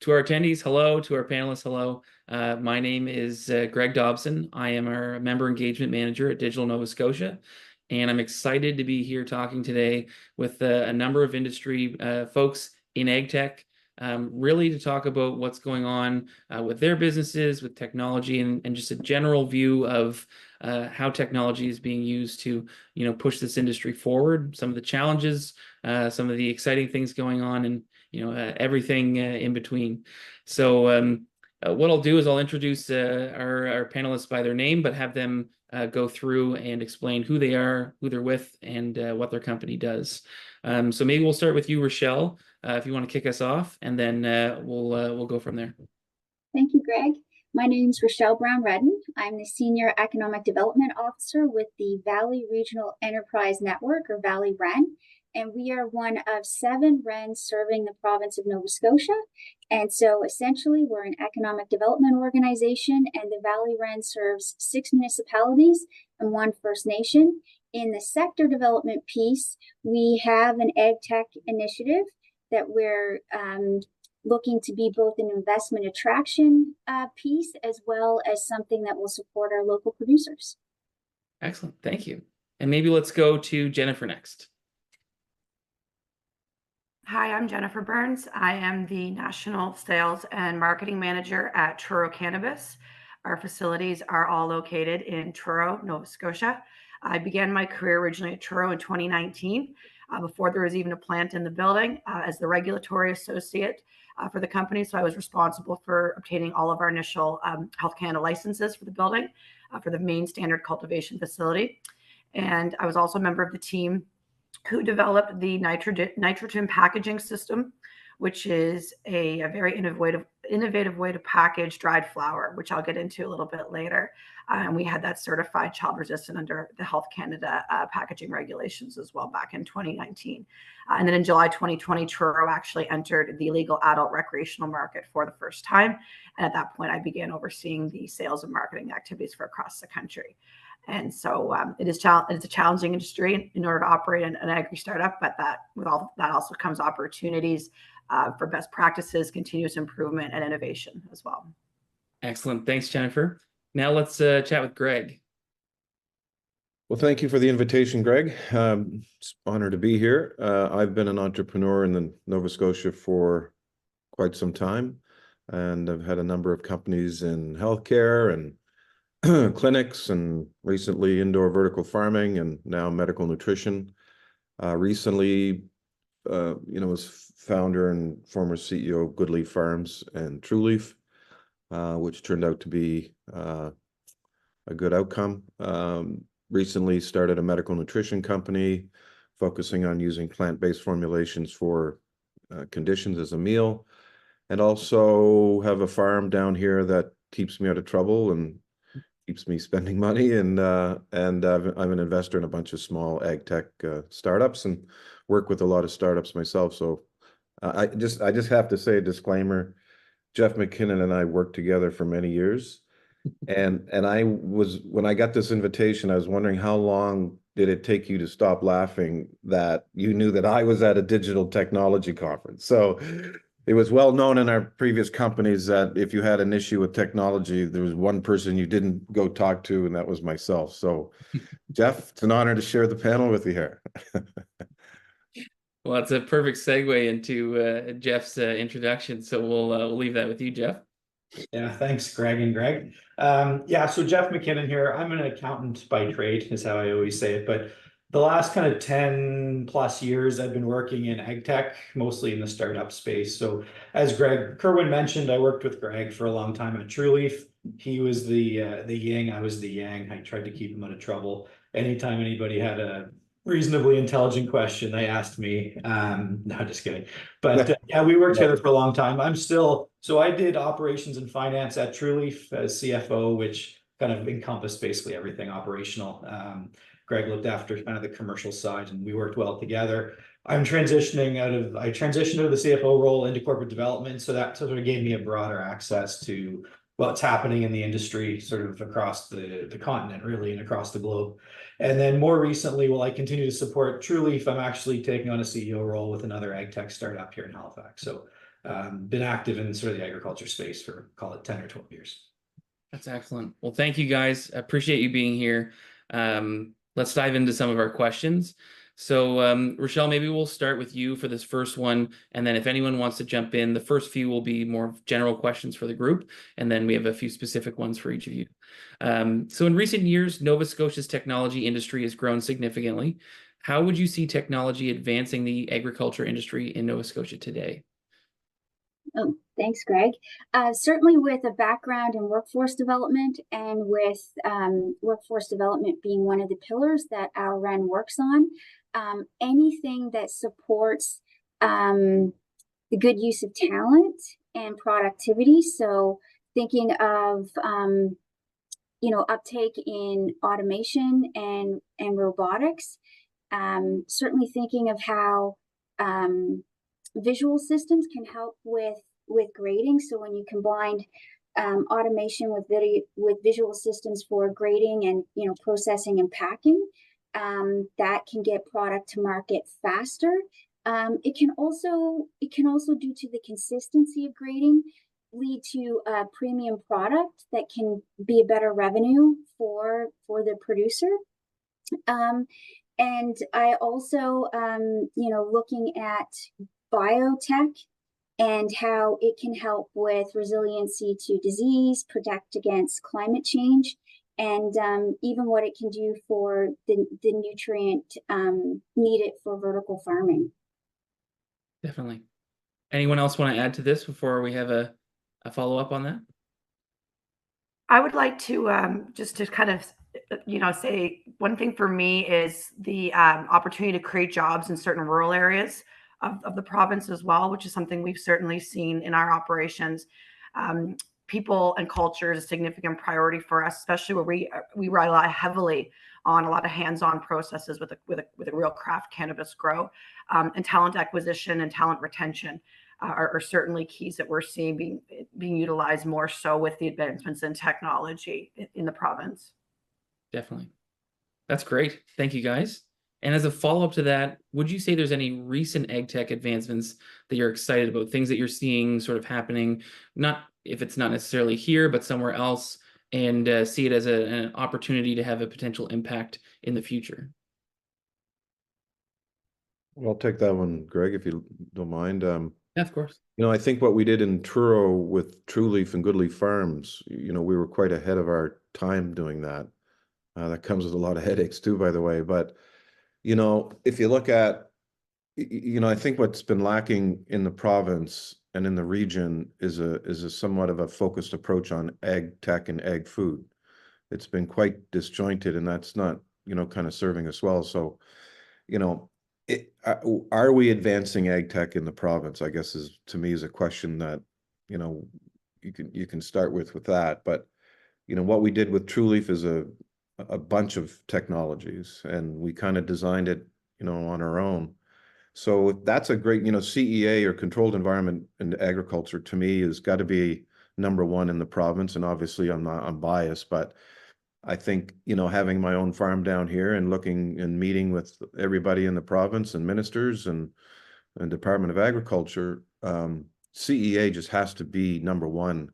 To our attendees, hello. To our panelists, hello. My name is Gregg Dobson. I am our member engagement manager at Digital Nova Scotia, and I'm excited to be here talking today with a number of industry folks in ag tech, really to talk about what's going on with their businesses, with technology, and just a general view of how technology is being used to, push this industry forward. Some of the challenges, some of the exciting things going on, and everything in between. So what I'll do is I'll introduce our panelists by their name, but have them go through and explain who they are, who they're with, and what their company does. So maybe we'll start with you, Richelle, if you want to kick us off, and then we'll go from there. Thank you, Gregg. My name is Richelle Brown-Redden. I'm the Senior Economic Development Officer with the Valley Regional Enterprise Network, or Valley REN, and we are one of 7 RENs serving the province of Nova Scotia. And so essentially, we're an economic development organization, and the Valley REN serves 6 municipalities and 1 First Nation. In the sector development piece, we have an ag tech initiative that we're looking to be both an investment attraction piece as well as something that will support our local producers. Excellent, thank you. And maybe let's go to Jennifer next. Hi, I'm Jennifer Burns. I am the National Sales and Marketing Manager at Truro Cannabis. Our facilities are all located in Truro, Nova Scotia. I began my career originally at Truro in 2019, before there was even a plant in the building, as the regulatory associate for the company. So I was responsible for obtaining all of our initial Health Canada licenses for the building, for the main standard cultivation facility. And I was also a member of the team who developed the nitrogen packaging system, which is a very innovative way to package dried flower, which I'll get into a little bit later. And we had that certified child resistant under the Health Canada packaging regulations as well back in 2019. And then in July 2020, Truro actually entered the legal adult recreational market for the first time. And at that point, I began overseeing the sales and marketing activities for across the country. And so it's a challenging industry in order to operate an agri startup, but with all that also comes opportunities for best practices, continuous improvement, and innovation as well. Excellent. Thanks, Jennifer. Now let's chat with Gregg. Well, thank you for the invitation, Gregg. It's an honor to be here. I've been an entrepreneur in the Nova Scotia for quite some time, and I've had a number of companies in healthcare and clinics, and recently indoor vertical farming, and now medical nutrition. Recently, was founder and former CEO of GoodLeaf Farms and TruLeaf, which turned out to be a good outcome. Recently started a medical nutrition company focusing on using plant-based formulations for conditions as a meal, and also have a farm down here that keeps me out of trouble and keeps me spending money, and I'm an investor in a bunch of small ag tech startups, and work with a lot of startups myself. So I just have to say a disclaimer. Jeff Mckinnon and I worked together for many years, and when I got this invitation, I was wondering how long did it take you to stop laughing that you knew that I was at a digital technology conference. So it was well known in our previous companies that if you had an issue with technology, there was one person you didn't go talk to, and that was myself. So, Jeff, it's an honor to share the panel with you here. Well, it's a perfect segue into Jeff's introduction. So we'll leave that with you, Jeff. Yeah, thanks, Gregg and Gregg. So Jeff Mckinnon here. I'm an accountant by trade, is how I always say it, but the last kind of 10 plus years, I've been working in ag tech, mostly in the startup space. So as Curwin mentioned, I worked with Gregg for a long time at TruLeaf. He was the yin, I was the yang. I tried to keep him out of trouble. Anytime anybody had a reasonably intelligent question, they asked me. No, just kidding. But we worked together for a long time. So I did operations and finance at TruLeaf as CFO, which kind of encompassed basically everything operational. Gregg looked after kind of the commercial side, and we worked well together. I transitioned out of the CFO role into corporate development. So that sort of gave me a broader access to what's happening in the industry, sort of across the continent, really, and across the globe. And then more recently, while I continue to support TruLeaf, I'm actually taking on a CEO role with another ag tech startup here in Halifax. So been active in sort of the agriculture space for, call it 10 or 12 years. That's excellent. Well, thank you guys. I appreciate you being here. Let's dive into some of our questions. So, Richelle, maybe we'll start with you for this first one. And then if anyone wants to jump in, the first few will be more general questions for the group. And then we have a few specific ones for each of you. So in recent years, Nova Scotia's technology industry has grown significantly. How would you see technology advancing the agriculture industry in Nova Scotia today? Oh, thanks, Greg. Certainly with a background in workforce development, and with workforce development being one of the pillars that our REN works on, anything that supports the good use of talent and productivity. So thinking of uptake in automation and robotics. Certainly thinking of how visual systems can help with grading. So when you combine automation with visual systems for grading and processing and packing, that can get product to market faster. It can also, due to the consistency of grading, lead to a premium product that can be a better revenue for the producer. And I also, looking at biotech and how it can help with resiliency to disease, protect against climate change, and even what it can do for the nutrient needed for vertical farming. Definitely. Anyone else want to add to this before we have a follow-up on that? I would like to just to kind of say one thing for me is the opportunity to create jobs in certain rural areas of the province as well, which is something we've certainly seen in our operations. People and culture is a significant priority for us, especially where we rely heavily on a lot of hands-on processes with a real craft cannabis grow, and talent acquisition and talent retention are certainly keys that we're seeing being utilized more so with the advancements in technology in the province. Definitely. That's great. Thank you, guys. And as a follow-up to that, would you say there's any recent ag tech advancements that you're excited about, things that you're seeing sort of happening, not if it's not necessarily here, but somewhere else, and see it as an opportunity to have a potential impact in the future? Well, I'll take that one, Greg, if you don't mind. Yeah, of course. I think what we did in Truro with TruLeaf and Goodleaf Farms, we were quite ahead of our time doing that. That comes with a lot of headaches too, by the way. But, if you look at, I think what's been lacking in the province and in the region is a somewhat of a focused approach on ag tech and ag food. It's been quite disjointed, and that's not, kind of serving us well. So, are we advancing ag tech in the province? I guess to me is a question that, you can start with that. But, what we did with TruLeaf is a bunch of technologies, and we kind of designed it, on our own. So that's a great, CEA, or controlled environment in agriculture, to me has got to be number one in the province. And obviously I'm biased, but I think, having my own farm down here and looking and meeting with everybody in the province and ministers and Department of Agriculture, CEA just has to be number one,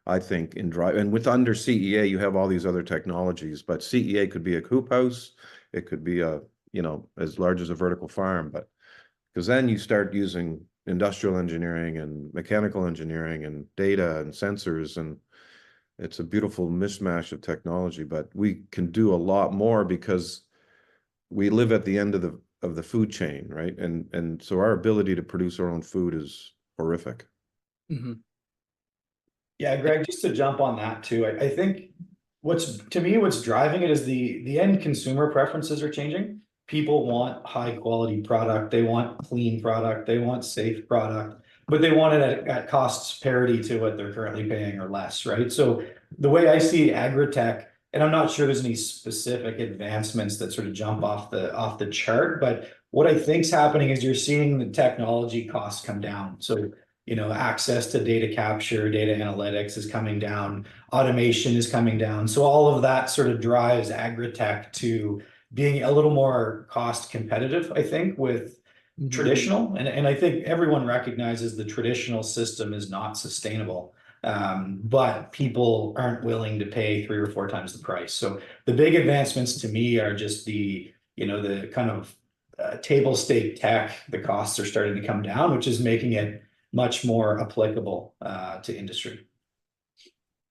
I think, in drive. And with under CEA, you have all these other technologies, but CEA could be a coop house. It could be as large as a vertical farm, but because then you start using industrial engineering and mechanical engineering and data and sensors, and it's a beautiful mishmash of technology. But we can do a lot more because we live at the end of the food chain, right? And so our ability to produce our own food is horrific. Mm-hmm. Yeah, Greg, just to jump on that too, I think what's driving it is the end consumer preferences are changing. People want high quality product, they want clean product, they want safe product, but they want it at costs parity to what they're currently paying or less, right? So the way I see Agri-Tech, and I'm not sure there's any specific advancements that sort of jump off the chart, but what I think's happening is you're seeing the technology costs come down. So access to data capture, data analytics is coming down, automation is coming down. So all of that sort of drives Agri-Tech to being a little more cost competitive, I think, with traditional, and I think everyone recognizes the traditional system is not sustainable. But people aren't willing to pay 3 or 4 times the price. So the big advancements to me are just the kind of table stake tech. The costs are starting to come down, which is making it much more applicable to industry.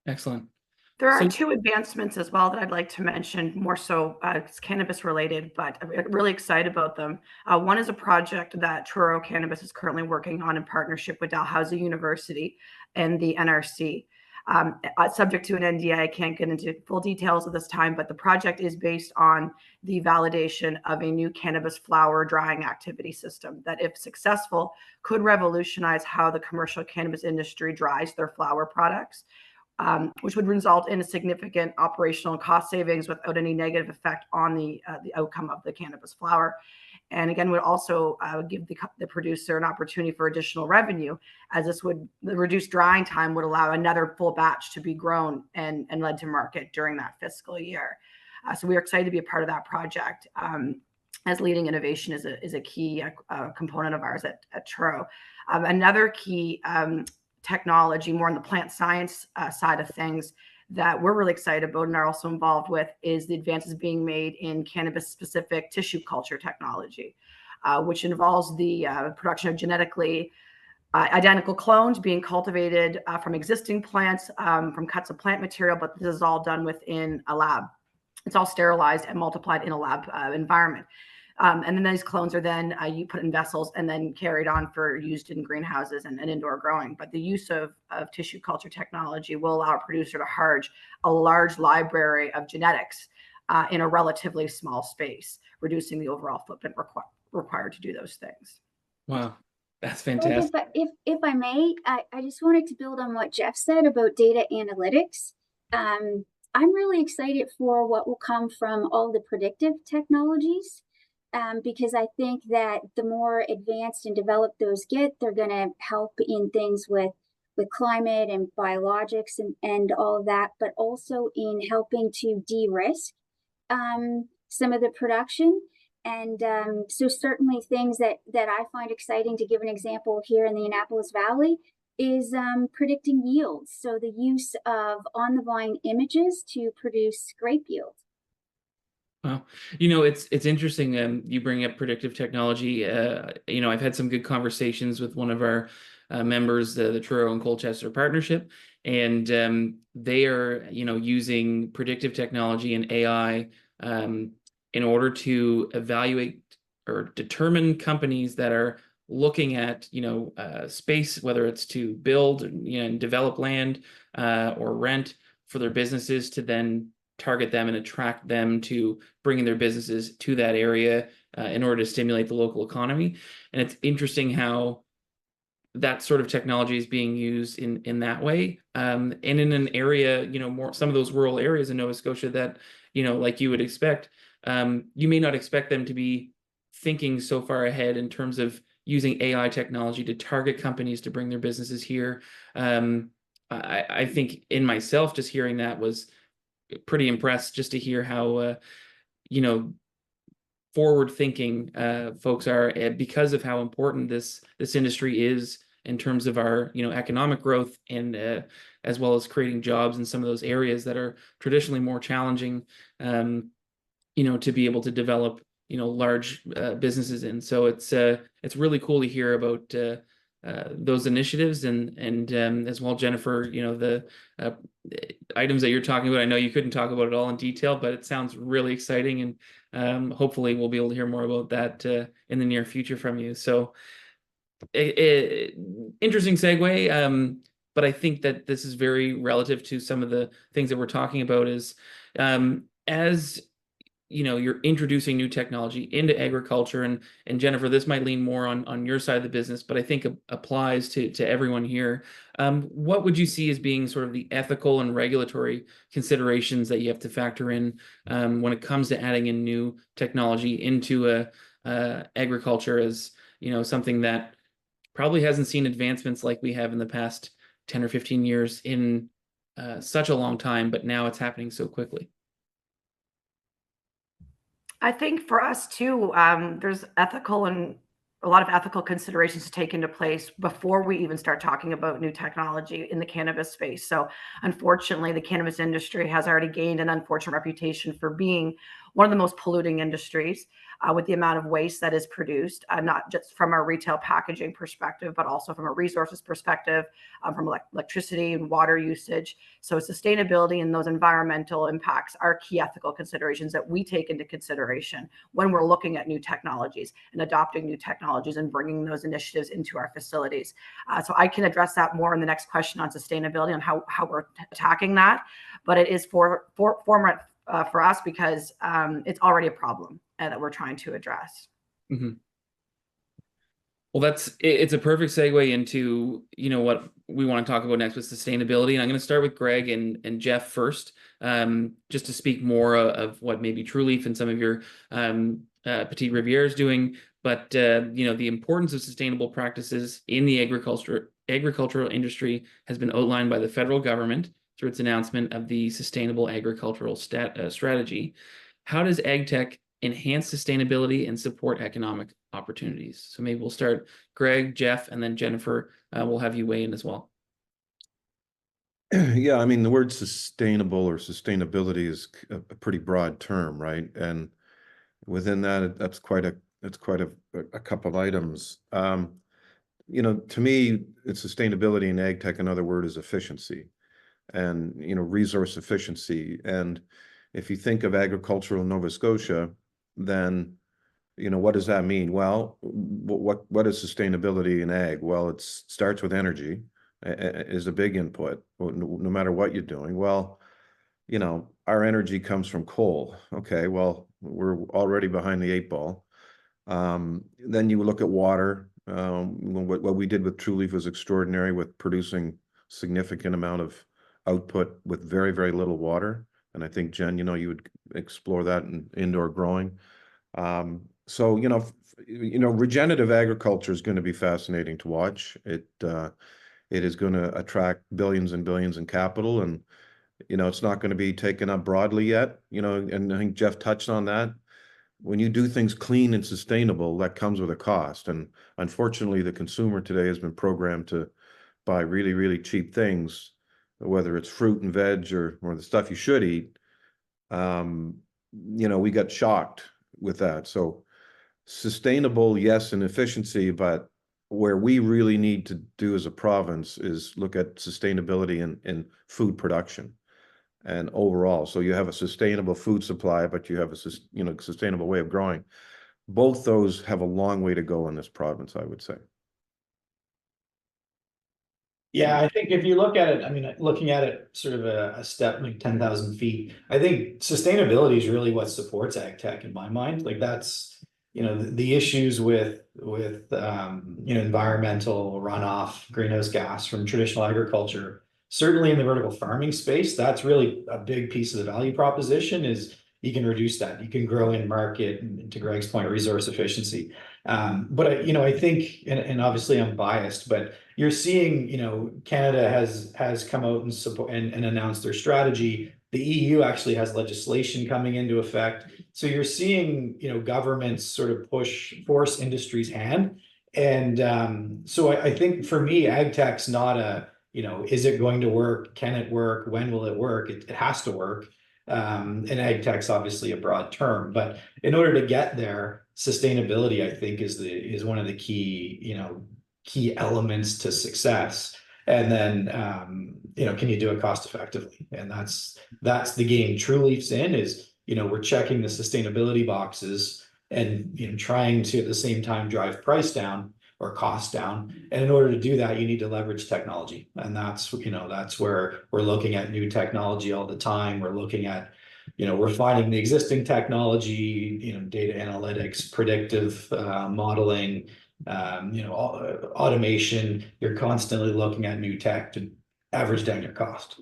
Excellent. There are So- 2 advancements as well that I'd like to mention, more so it's cannabis related, but I'm really excited about them. One is a project that Truro Cannabis is currently working on in partnership with Dalhousie University and the NRC. Subject to an NDA, I can't get into full details at this time, but the project is based on the validation of a new cannabis flower drying activity system that, if successful, could revolutionize how the commercial cannabis industry dries their flower products. Which would result in a significant operational cost savings without any negative effect on the outcome of the cannabis flower. And again, would also give the producer an opportunity for additional revenue, as the reduced drying time would allow another full batch to be grown and led to market during that fiscal year. So we are excited to be a part of that project. As leading innovation is a key component of ours at Truro. Another key technology, more on the plant science side of things, that we're really excited about and are also involved with, is the advances being made in cannabis-specific tissue culture technology, which involves the production of genetically identical clones being cultivated from existing plants, from cuts of plant material, but this is all done within a lab. It's all sterilized and multiplied in a lab environment. And then these clones are then you put in vessels and then carried on for used in greenhouses and indoor growing. But the use of tissue culture technology will allow a producer to harvest a large library of genetics in a relatively small space, reducing the overall footprint required to do those things. Wow, that's fantastic. But if I may, I just wanted to build on what Jeff said about data analytics. I'm really excited for what will come from all the predictive technologies. Because I think that the more advanced and developed those get, they're going to help in things with climate and biologics and all of that, but also in helping to de-risk some of the production. And so certainly things that I find exciting, to give an example here in the Annapolis Valley, is predicting yields. So the use of on-the-vine images to produce grape yield. Wow. It's interesting. You bring up predictive technology. I've had some good conversations with one of our members, the Truro and Colchester partnership, and they are, using predictive technology and AI in order to evaluate or determine companies that are looking at, space, whether it's to build and develop land or rent for their businesses, to then target them and attract them to bringing their businesses to that area in order to stimulate the local economy. And it's interesting how that sort of technology is being used in that way. And in an area, more some of those rural areas in Nova Scotia that, like you would expect, you may not expect them to be thinking so far ahead in terms of using AI technology to target companies to bring their businesses here. I think in myself, just hearing that was pretty impressed, just to hear how forward thinking folks are, because of how important this industry is in terms of our economic growth, and as well as creating jobs in some of those areas that are traditionally more challenging to be able to develop large businesses in. So it's really cool to hear about those initiatives, and as well, Jennifer, the items that you're talking about. I know you couldn't talk about it all in detail, but it sounds really exciting, and hopefully we'll be able to hear more about that in the near future from you. So interesting segue, but I think that this is very relative to some of the things that we're talking about, is as you're introducing new technology into agriculture, and Jennifer, this might lean more on your side of the business, but I think applies to everyone here. What would you see as being sort of the ethical and regulatory considerations that you have to factor in when it comes to adding in new technology into agriculture, as something that probably hasn't seen advancements like we have in the past 10 or 15 years in such a long time, but now it's happening so quickly? I think for us too, there's ethical and a lot of ethical considerations to take into place before we even start talking about new technology in the cannabis space. So unfortunately, the cannabis industry has already gained an unfortunate reputation for being one of the most polluting industries with the amount of waste that is produced, not just from a retail packaging perspective, but also from a resources perspective, from electricity and water usage. So sustainability and those environmental impacts are key ethical considerations that we take into consideration when we're looking at new technologies and adopting new technologies and bringing those initiatives into our facilities. So I can address that more in the next question on sustainability and how we're attacking that. But it is for us because it's already a problem that we're trying to address. Mm-hmm. Well, it's a perfect segue into, what we want to talk about next with sustainability. And I'm going to start with Gregg and Jeff first, just to speak more of what maybe TruLeaf and some of your Petite Riviere is doing. But, the importance of sustainable practices in the agricultural industry has been outlined by the federal government through its announcement of the Sustainable Agricultural Strategy. How does Agri-Tech enhance sustainability and support economic opportunities? So maybe we'll start Gregg, Jeff, and then Jennifer. We'll have you weigh in as well. Yeah, I mean, the word sustainable or sustainability is a pretty broad term, right? And within that, that's quite a couple of items. To me, it's sustainability in Agri-Tech. Another word is efficiency, and resource efficiency. And if you think of agricultural Nova Scotia, then what does that mean? Well, what is sustainability in ag? Well, it starts with energy is a big input, no matter what you're doing. Well, our energy comes from coal. Okay, well, we're already behind the 8 ball. Then you look at water. What we did with TruLeaf was extraordinary, with producing significant amount of output with very, very little water. And I think, Jen, you would explore that in indoor growing. So, regenerative agriculture is going to be fascinating to watch. It is going to attract billions and billions in capital, and it's not going to be taken up broadly yet. And I think Jeff touched on that. When you do things clean and sustainable, that comes with a cost. And unfortunately, the consumer today has been programmed to buy really, really cheap things, whether it's fruit and veg or the stuff you should eat. We got shocked with that. So sustainable, yes, and efficiency, but where we really need to do as a province is look at sustainability in food production and overall. So you have a sustainable food supply, but you have a sustainable way of growing. Both those have a long way to go in this province, I would say. Yeah, I think if you look at it, I mean, looking at it sort of a step like 10,000 feet, I think sustainability is really what supports Agri-Tech in my mind. Like that's, the issues with environmental runoff, greenhouse gas from traditional agriculture, certainly in the vertical farming space, that's really a big piece of the value proposition is you can reduce that. You can grow in market, and to Gregg's point, resource efficiency. But I think, and obviously I'm biased, but you're seeing, Canada has come out and support and announced their strategy. The EU actually has legislation coming into effect. So you're seeing, governments sort of force industry's hand. And so I think for me, Agri-Tech's not a, is it going to work? Can it work? When will it work? It has to work. And Agri-Tech's obviously a broad term, but in order to get there, sustainability, I think, is one of the key elements to success. And then, can you do it cost effectively? And that's the game TruLeaf's in is, we're checking the sustainability boxes and, trying to at the same time drive price down or cost down. And in order to do that, you need to leverage technology. And that's where we're looking at new technology all the time. We're looking at, refining the existing technology, data analytics, predictive modeling, automation. You're constantly looking at new tech to average down your cost.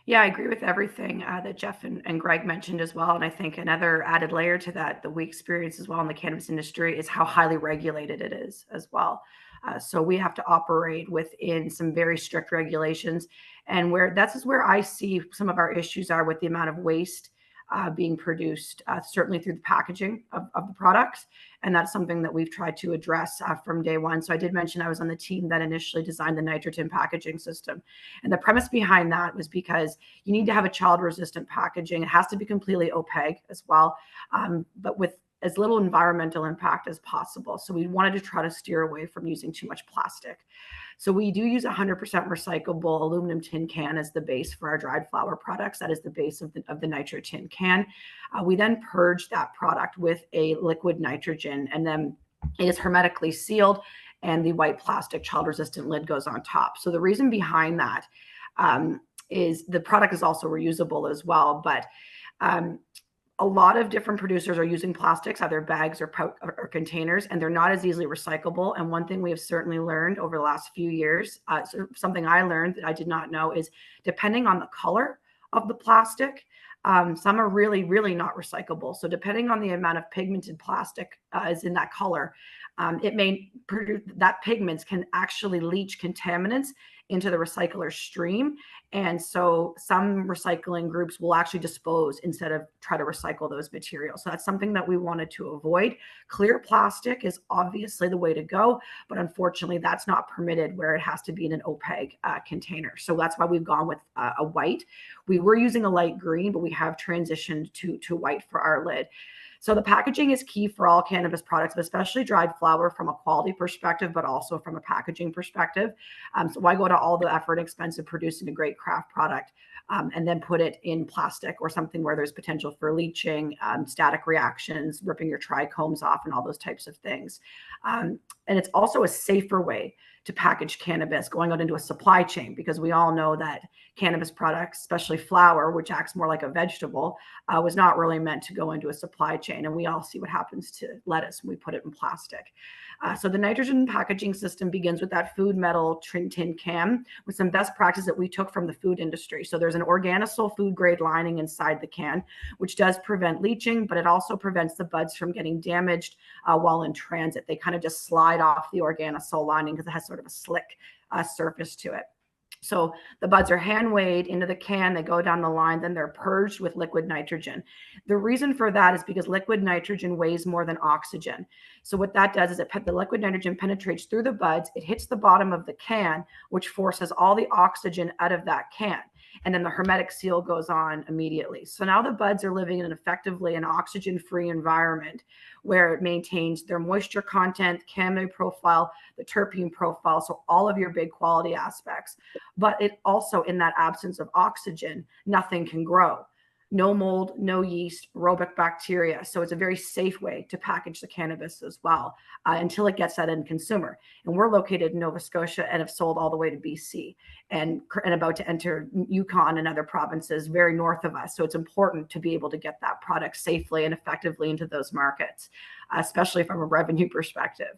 Yeah, I agree with everything that Jeff and Gregg mentioned as well. And I think another added layer to that we experience as well in the cannabis industry is how highly regulated it is as well. So we have to operate within some very strict regulations, and that's where I see some of our issues are with the amount of waste being produced, certainly through the packaging of the products. And that's something that we've tried to address from day one. So I did mention I was on the team that initially designed the nitrogen packaging system. And the premise behind that was because you need to have a child-resistant packaging. It has to be completely opaque as well, but with as little environmental impact as possible. So we wanted to try to steer away from using too much plastic. So we do use 100% recyclable aluminum tin can as the base for our dried flower products. That is the base of the nitro tin can. We then purge that product with a liquid nitrogen, and then it is hermetically sealed, and the white plastic child-resistant lid goes on top. So the reason behind that is the product is also reusable as well, but a lot of different producers are using plastics, either bags or containers, and they're not as easily recyclable. And one thing we have certainly learned over the last few years, something I learned that I did not know, is depending on the color of the plastic, some are really, really not recyclable. So depending on the amount of pigmented plastic is in that color, it may produce that pigments can actually leach contaminants into the recycler stream. And so some recycling groups will actually dispose instead of try to recycle those materials. So that's something that we wanted to avoid. Clear plastic is obviously the way to go, but unfortunately that's not permitted where it has to be in an opaque container. So that's why we've gone with a white. We were using a light green, but we have transitioned to white for our lid. So the packaging is key for all cannabis products, but especially dried flower from a quality perspective, but also from a packaging perspective. So why go to all the effort and expense of producing a great craft product and then put it in plastic or something where there's potential for leaching, static reactions, ripping your trichomes off, and all those types of things. And it's also a safer way to package cannabis going out into a supply chain, because we all know that cannabis products, especially flower, which acts more like a vegetable, was not really meant to go into a supply chain. And we all see what happens to lettuce when we put it in plastic. So the nitrogen packaging system begins with that food metal tin can with some best practices that we took from the food industry. So there's an Organosol food grade lining inside the can, which does prevent leaching, but it also prevents the buds from getting damaged while in transit. They kind of just slide off the Organosol lining because it has sort of a slick surface to it. So the buds are hand weighed into the can, they go down the line, then they're purged with liquid nitrogen. The reason for that is because liquid nitrogen weighs more than oxygen. So what that does is the liquid nitrogen penetrates through the buds, it hits the bottom of the can, which forces all the oxygen out of that can. And then the hermetic seal goes on immediately. So now the buds are living in effectively an oxygen-free environment where it maintains their moisture content, cannabinoid profile, the terpene profile, so all of your big quality aspects. But it also, in that absence of oxygen, nothing can grow. No mold, no yeast, aerobic bacteria. So it's a very safe way to package the cannabis as well until it gets that end consumer. And we're located in Nova Scotia and have sold all the way to BC and about to enter Yukon and other provinces very north of us. So it's important to be able to get that product safely and effectively into those markets, especially from a revenue perspective.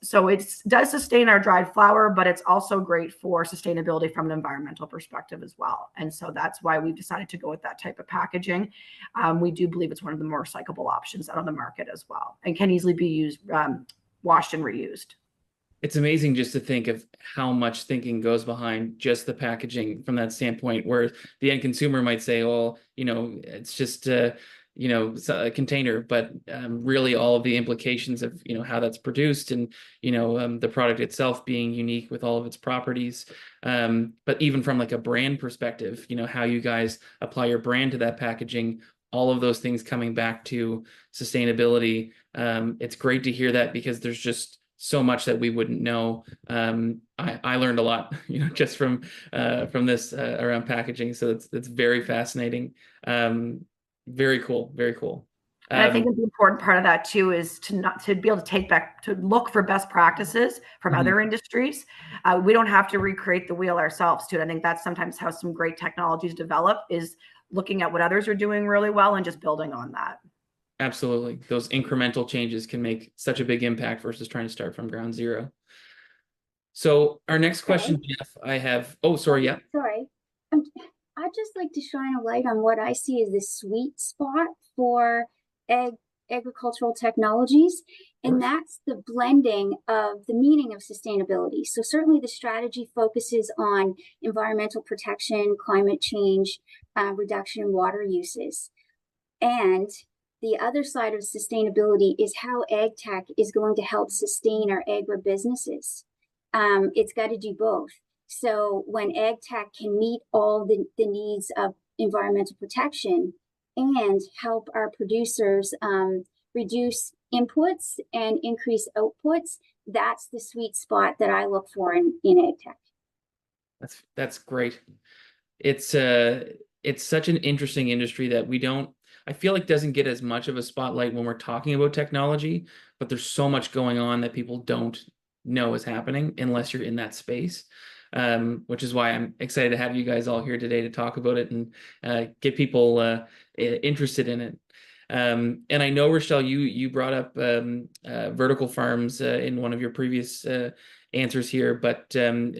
So it does sustain our dried flower, but it's also great for sustainability from an environmental perspective as well. And so that's why we've decided to go with that type of packaging. We do believe it's one of the more recyclable options out on the market as well, and can easily be used, washed and reused. It's amazing just to think of how much thinking goes behind just the packaging from that standpoint, where the end consumer might say, well, it's just a container, but really all of the implications of how that's produced and the product itself being unique with all of its properties, but even from like a brand perspective, how you guys apply your brand to that packaging, all of those things coming back to sustainability. It's great to hear that, because there's just so much that we wouldn't know. I learned a lot just from this around packaging, so it's very fascinating. Very cool. Very cool. And I think the important part of that too is to be able to look for best practices from other industries. We don't have to recreate the wheel ourselves too. I think that's sometimes how some great technologies develop, is looking at what others are doing really well and just building on that. Absolutely. Those incremental changes can make such a big impact versus trying to start from ground zero. So our next question, Jeff, I have, sorry. Yeah. Sorry. I'd just like to shine a light on what I see as the sweet spot for agricultural technologies, and that's the blending of the meaning of sustainability. So certainly the strategy focuses on environmental protection, climate change, reduction in water uses. And the other side of sustainability is how ag tech is going to help sustain our agribusinesses. It's got to do both. So when ag tech can meet all the needs of environmental protection and help our producers reduce inputs and increase outputs, that's the sweet spot that I look for in ag tech. That's great. It's such an interesting industry that I feel like doesn't get as much of a spotlight when we're talking about technology, but there's so much going on that people don't know is happening unless you're in that space. Which is why I'm excited to have you guys all here today to talk about it and get people interested in it. And I know, Richelle, you brought up vertical farms in one of your previous answers here, but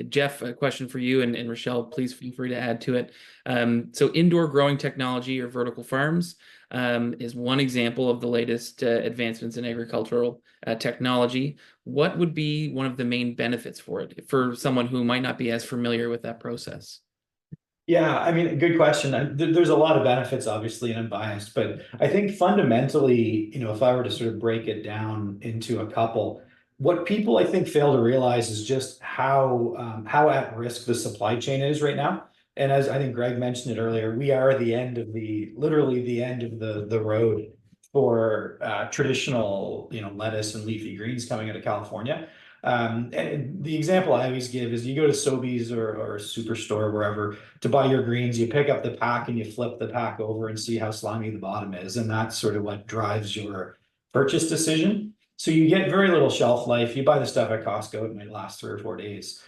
Jeff, a question for you, and Richelle, please feel free to add to it. So indoor growing technology or vertical farms is one example of the latest advancements in agricultural technology. What would be one of the main benefits for it for someone who might not be as familiar with that process? Yeah, I mean, good question. There's a lot of benefits, obviously, and I'm biased, but I think fundamentally, if I were to sort of break it down into a couple, what people I think fail to realize is just how at risk the supply chain is right now. And as I think Gregg mentioned it earlier, we are literally the end of the road for traditional, lettuce and leafy greens coming out of California. And the example I always give is you go to Sobeys or Superstore, wherever, to buy your greens, you pick up the pack and you flip the pack over and see how slimy the bottom is. And that's sort of what drives your purchase decision. So you get very little shelf life. You buy the stuff at Costco, it might last 3 or 4 days.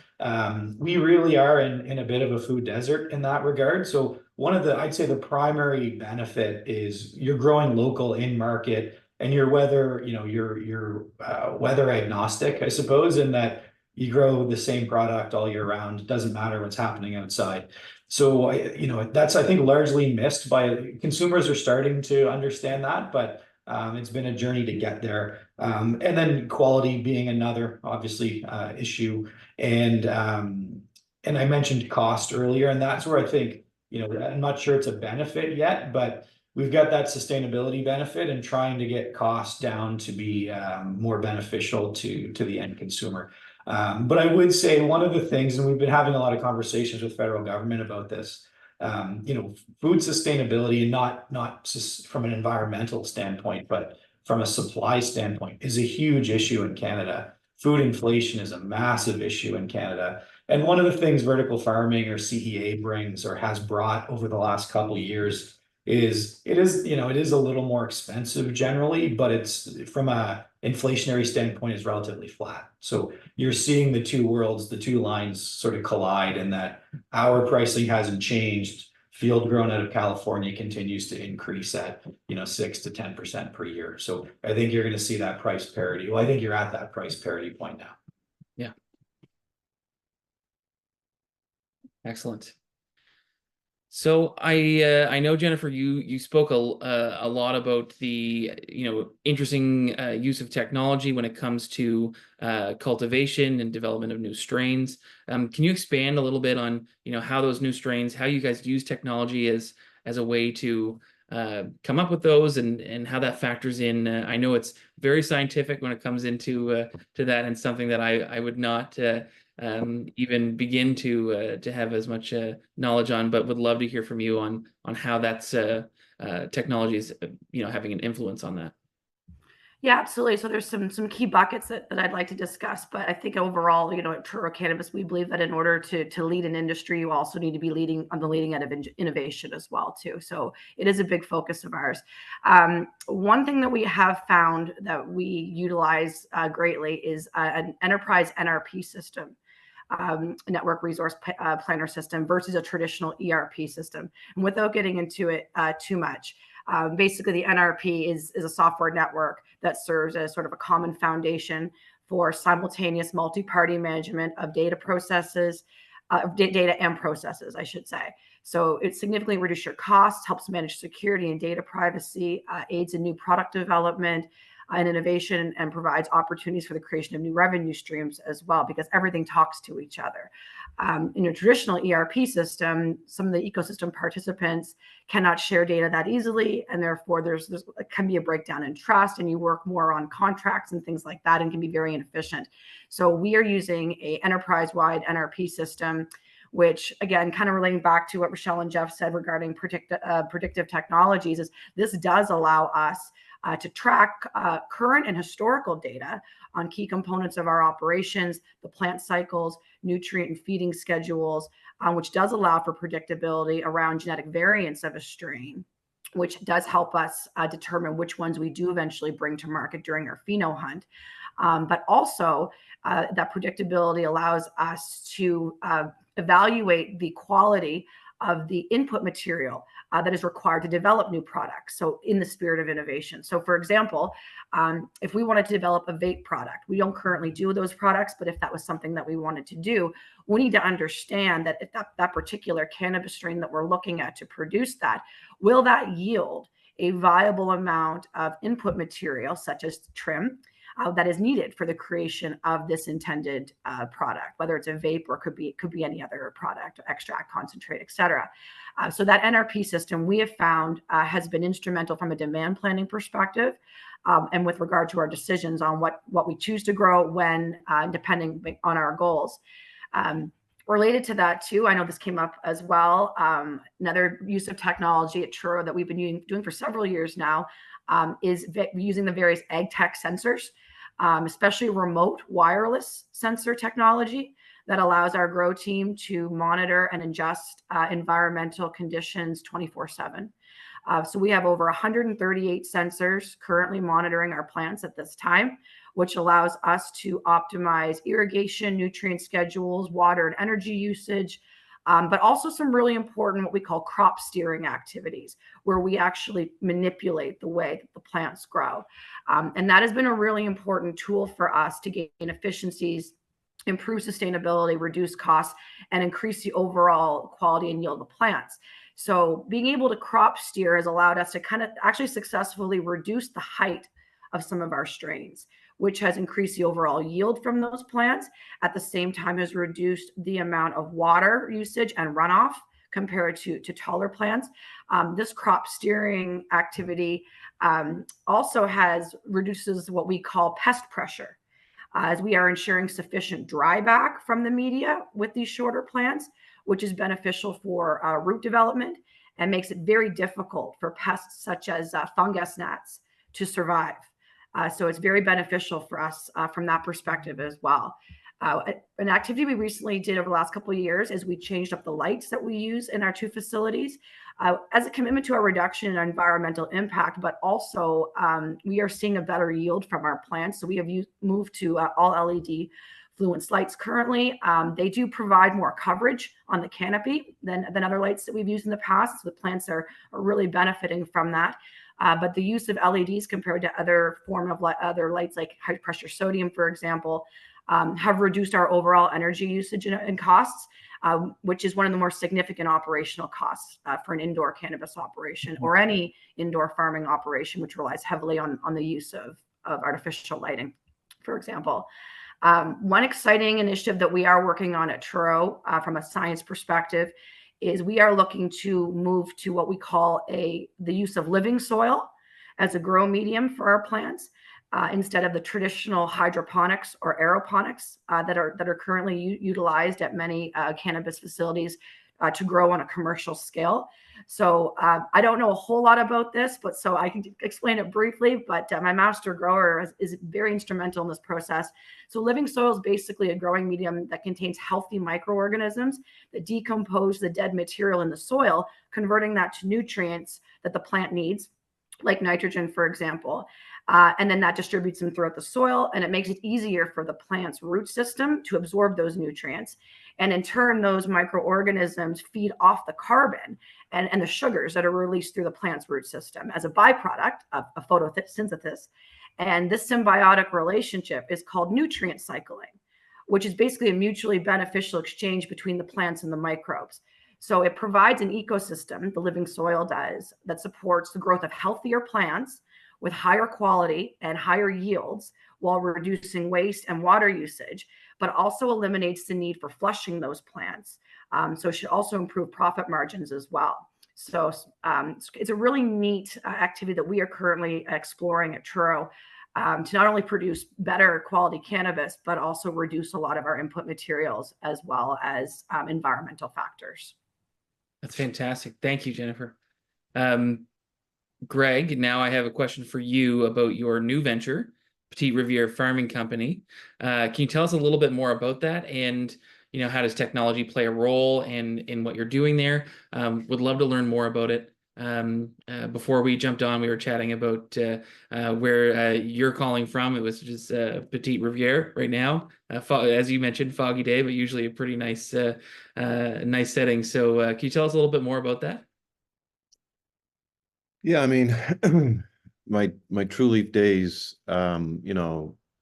We really are in a bit of a food desert in that regard. So I'd say the primary benefit is you're growing local in market, and you're weather agnostic, I suppose, in that you grow the same product all year round. It doesn't matter what's happening outside. So that's, I think, largely missed by consumers. Are starting to understand that, but it's been a journey to get there. And then quality being another, obviously, issue. And I mentioned cost earlier, and that's where I think, I'm not sure it's a benefit yet, but we've got that sustainability benefit and trying to get costs down to be more beneficial to the end consumer. But I would say one of the things, and we've been having a lot of conversations with federal government about this, food sustainability, and not just from an environmental standpoint, but from a supply standpoint, is a huge issue in Canada. Food inflation is a massive issue in Canada. And one of the things vertical farming or CEA brings or has brought over the last couple of years is it is a little more expensive generally, but it's from a inflationary standpoint is relatively flat. So you're seeing the two worlds, the two lines sort of collide, in that our pricing hasn't changed. Field grown out of California continues to increase at 6 to 10% per year. So I think you're going to see that price parity. Well, I think you're at that price parity point now. Yeah. Excellent. So I know, Jennifer, you spoke a lot about the interesting use of technology when it comes to cultivation and development of new strains. Can you expand a little bit on how those new strains, how you guys use technology as a way to come up with those, and how that factors in? I know it's very scientific when it comes into to that, and something that I would not even begin to have as much knowledge on, but would love to hear from you on how that's technology is having an influence on that. Yeah, absolutely. So there's some key buckets that I'd like to discuss, but I think overall, at Truro Cannabis, we believe that in order to lead an industry, you also need to be leading on the leading edge of innovation as well too. So it is a big focus of ours. One thing that we have found that we utilize greatly is an enterprise NRP system. Network resource planner system versus a traditional ERP system. And without getting into it too much, basically the NRP is a software network that serves as sort of a common foundation for simultaneous multi-party management of data processes, data and processes, I should say. So it significantly reduces your costs, helps manage security and data privacy, aids in new product development, and innovation, and provides opportunities for the creation of new revenue streams as well, because everything talks to each other. In a traditional ERP system, some of the ecosystem participants cannot share data that easily, and therefore there can be a breakdown in trust, and you work more on contracts and things like that, and can be very inefficient. So we are using a enterprise-wide NRP system, which, again, kind of relating back to what Richelle and Jeff said regarding predictive technologies, is this does allow us to track current and historical data on key components of our operations, the plant cycles, nutrient and feeding schedules, which does allow for predictability around genetic variants of a strain, which does help us determine which ones we do eventually bring to market during our pheno hunt. But also that predictability allows us to evaluate the quality of the input material that is required to develop new products. So in the spirit of innovation. So for example, if we wanted to develop a vape product, we don't currently do those products, but if that was something that we wanted to do, we need to understand that if that particular cannabis strain that we're looking at to produce that, will that yield a viable amount of input material, such as trim, that is needed for the creation of this intended product, whether it's a vape or could be any other product, extract, concentrate, etc. So that NRP system we have found has been instrumental from a demand planning perspective, and with regard to our decisions on what we choose to grow when, depending on our goals. Related to that too, I know this came up as well. Another use of technology at Truro that we've been doing for several years now is using the various Agri-Tech sensors, especially remote wireless sensor technology that allows our grow team to monitor and adjust environmental conditions 24/7. So we have over 138 sensors currently monitoring our plants at this time, which allows us to optimize irrigation, nutrient schedules, water and energy usage, but also some really important what we call crop steering activities, where we actually manipulate the way that the plants grow. And that has been a really important tool for us to gain efficiencies, improve sustainability, reduce costs, and increase the overall quality and yield of plants. So being able to crop steer has allowed us to kind of actually successfully reduce the height of some of our strains, which has increased the overall yield from those plants, at the same time has reduced the amount of water usage and runoff compared to taller plants. This crop steering activity also reduces what we call pest pressure, as we are ensuring sufficient dryback from the media with these shorter plants, which is beneficial for root development and makes it very difficult for pests such as fungus gnats to survive. So it's very beneficial for us from that perspective as well. An activity we recently did over the last couple of years is we changed up the lights that we use in our two facilities as a commitment to our reduction in environmental impact, but also we are seeing a better yield from our plants. So we have moved to all LED fluence lights currently. They do provide more coverage on the canopy than other lights that we've used in the past. So the plants are really benefiting from that. But the use of LEDs compared to other other lights like high pressure sodium, for example, have reduced our overall energy usage and costs, which is one of the more significant operational costs for an indoor cannabis operation or any indoor farming operation, which relies heavily on the use of artificial lighting, for example. One exciting initiative that we are working on at Truro from a science perspective is we are looking to move to what we call the use of living soil as a grow medium for our plants, instead of the traditional hydroponics or aeroponics that are currently utilized at many cannabis facilities to grow on a commercial scale. So I don't know a whole lot about this, but so I can explain it briefly, but my master grower is very instrumental in this process. So living soil is basically a growing medium that contains healthy microorganisms that decompose the dead material in the soil, converting that to nutrients that the plant needs, like nitrogen, for example. And then that distributes them throughout the soil, and it makes it easier for the plant's root system to absorb those nutrients. And in turn, those microorganisms feed off the carbon and the sugars that are released through the plant's root system as a byproduct of photosynthesis. And this symbiotic relationship is called nutrient cycling, which is basically a mutually beneficial exchange between the plants and the microbes. So it provides an ecosystem, the living soil does, that supports the growth of healthier plants with higher quality and higher yields while reducing waste and water usage, but also eliminates the need for flushing those plants. So it should also improve profit margins as well. So it's a really neat activity that we are currently exploring at Truro, to not only produce better quality cannabis, but also reduce a lot of our input materials as well as environmental factors. That's fantastic. Thank you, Jennifer. Gregg, now I have a question for you about your new venture, Petite Riviere Farming Company. Can you tell us a little bit more about that, and how does technology play a role in what you're doing there? Would love to learn more about it. Before we jumped on, we were chatting about where you're calling from. It was just Petite Riviere right now. As you mentioned, foggy day, but usually a pretty nice nice setting. So can you tell us a little bit more about that? Yeah, I mean, my TruLeaf days, I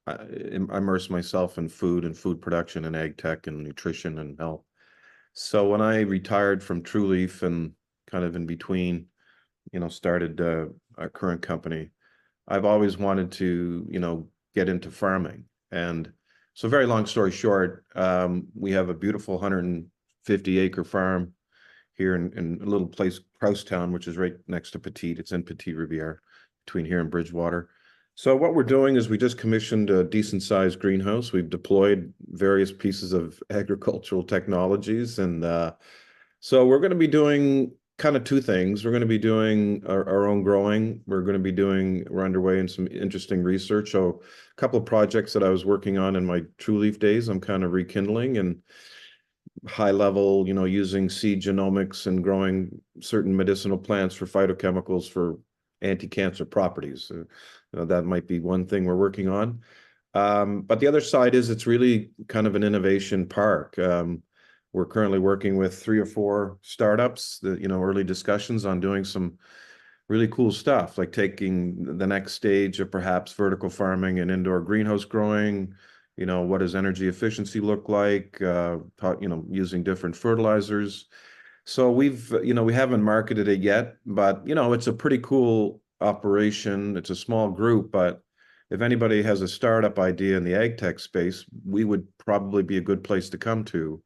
immerse myself in food and food production and ag tech and nutrition and health. So when I retired from TruLeaf and kind of in between, started our current company, I've always wanted to, get into farming. And so very long story short, we have a beautiful 150-acre farm here in a little place, Prousttown, which is right next to Petite. It's in Petite Riviere, between here and Bridgewater. So what we're doing is we just commissioned a decent sized greenhouse. We've deployed various pieces of agricultural technologies. And so we're going to be doing kind of two things. We're going to be doing our own growing. We're underway in some interesting research. So a couple of projects that I was working on in my TruLeaf days, I'm kind of rekindling, and high level, using seed genomics and growing certain medicinal plants for phytochemicals for anti-cancer properties. That might be one thing we're working on. But the other side is it's really kind of an innovation park. We're currently working with 3 or 4 startups that, early discussions on doing some really cool stuff, like taking the next stage of perhaps vertical farming and indoor greenhouse growing. What does energy efficiency look like? Using different fertilizers. So we haven't marketed it yet, but it's a pretty cool operation. It's a small group, but if anybody has a startup idea in the ag tech space, we would probably be a good place to come to.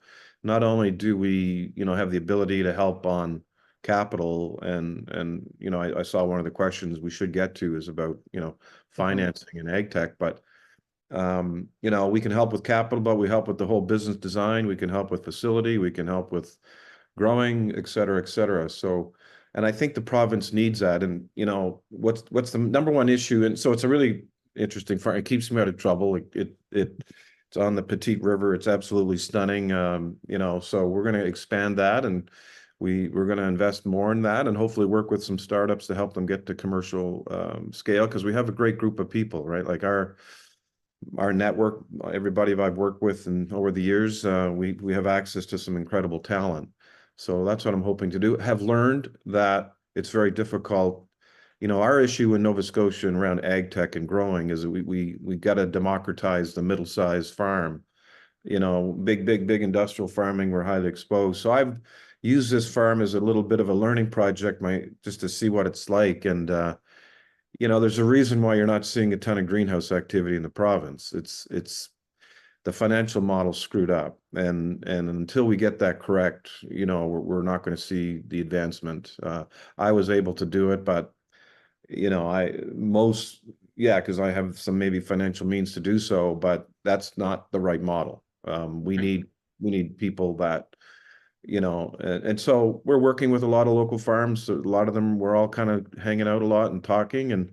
Not only do we, have the ability to help on capital, and I saw one of the questions we should get to is about, financing in ag tech, but we can help with capital, but we help with the whole business design. We can help with facility. We can help with growing, et cetera, et cetera. So, and I think the province needs that. And, what's the number one issue? And so it's a really interesting farm. It keeps me out of trouble. It's on the Petite River. It's absolutely stunning. So we're going to expand that, and we're going to invest more in that, and hopefully work with some startups to help them get to commercial scale, because we have a great group of people, right? Like our network, everybody I've worked with and over the years, we have access to some incredible talent. So that's what I'm hoping to do. Have learned that it's very difficult. Our issue in Nova Scotia and around ag tech and growing is that we got to democratize the middle-sized farm. Big industrial farming, we're highly exposed. So I've used this farm as a little bit of a learning project, just to see what it's like. And there's a reason why you're not seeing a ton of greenhouse activity in the province. It's the financial model screwed up, and until we get that correct, we're not going to see the advancement. I was able to do it, but because I have some maybe financial means to do so, but that's not the right model. We need people that, and so we're working with a lot of local farms. A lot of them, we're all kind of hanging out a lot and talking, and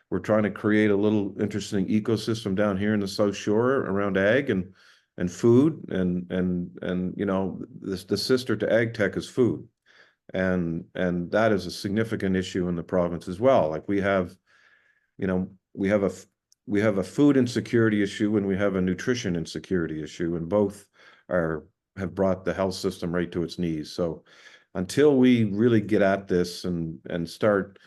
we're trying to create a little interesting ecosystem down here in the South Shore around ag and food, and the sister to ag tech is food. And that is a significant issue in the province as well. Like we have a food insecurity issue, and we have a nutrition insecurity issue, and both have brought the health system right to its knees. So until we really get at this and start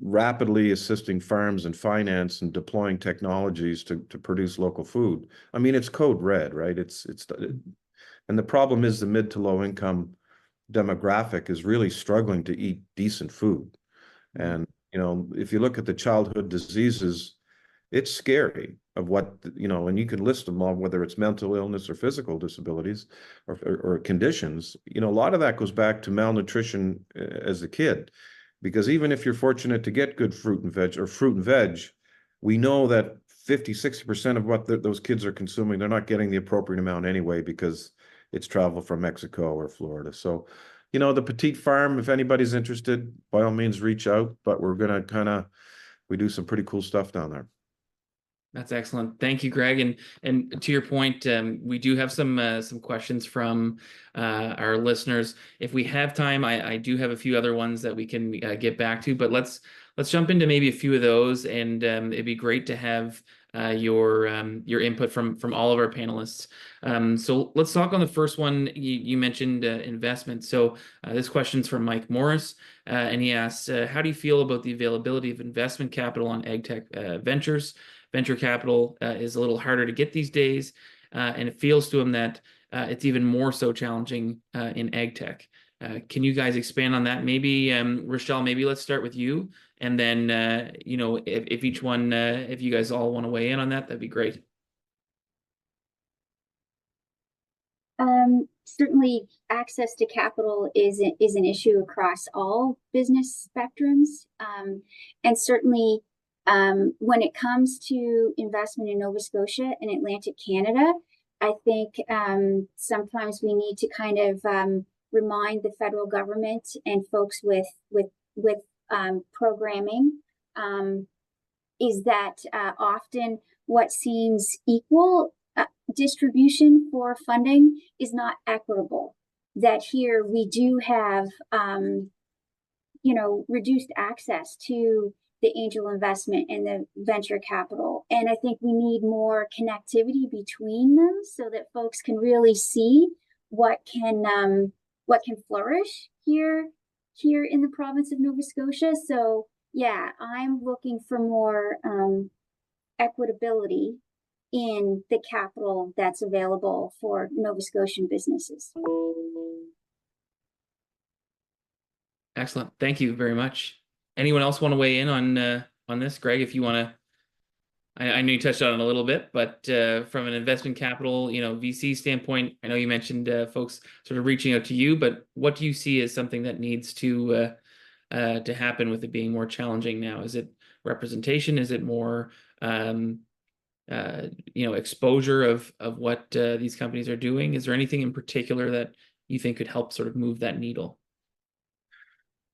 rapidly assisting farms and finance and deploying technologies to produce local food, I mean, it's code red, right? And the problem is the mid to low income demographic is really struggling to eat decent food. And You know, if you look at the childhood diseases, it's scary of what, you know, and you can list them all, whether it's mental illness or physical disabilities or conditions. You know, a lot of that goes back to malnutrition as a kid, because even if you're fortunate to get good fruit and veg, we know that 50–60% of what those kids are consuming, they're not getting the appropriate amount anyway, because it's travel from Mexico or Florida. So, you know, the Petite Farm, if anybody's interested, by all means reach out, but we're going to we do some pretty cool stuff down there. That's excellent. Thank you, Greg. And to your point, we do have some questions from our listeners. If we have time, I do have a few other ones that we can get back to, but let's jump into maybe a few of those. And it'd be great to have your input from all of our panelists. So let's talk on the first one. You mentioned investment. So this question's from Mike Morris, and he asks, how do you feel about the availability of investment capital on Agri-Tech ventures? Venture capital is a little harder to get these days, and it feels to him that it's even more so challenging in Ag-Tech. Can you guys expand on that? Maybe, Richelle, maybe let's start with you, and then, you know, if each one, if you guys all want to weigh in on that, that'd be great. Certainly access to capital is an issue across all business spectrums. And certainly when it comes to investment in Nova Scotia and Atlantic Canada, I think sometimes we need to kind of remind the federal government and folks with programming is that often what seems equal distribution for funding is not equitable. That here we do have, you know, reduced access to the angel investment and the venture capital. And I think we need more connectivity between them so that folks can really see what can flourish here in the province of Nova Scotia. So yeah, I'm looking for more equitability in the capital that's available for Nova Scotian businesses. Excellent. Thank you very much. Anyone else want to weigh in on this? Greg, if you want to, I know you touched on it a little bit, but from an investment capital, you know, VC standpoint, I know you mentioned folks sort of reaching out to you, but what do you see as something that needs to happen with it being more challenging now? Is it representation? Is it more you know, exposure of what these companies are doing? Is there anything in particular that you think could help sort of move that needle?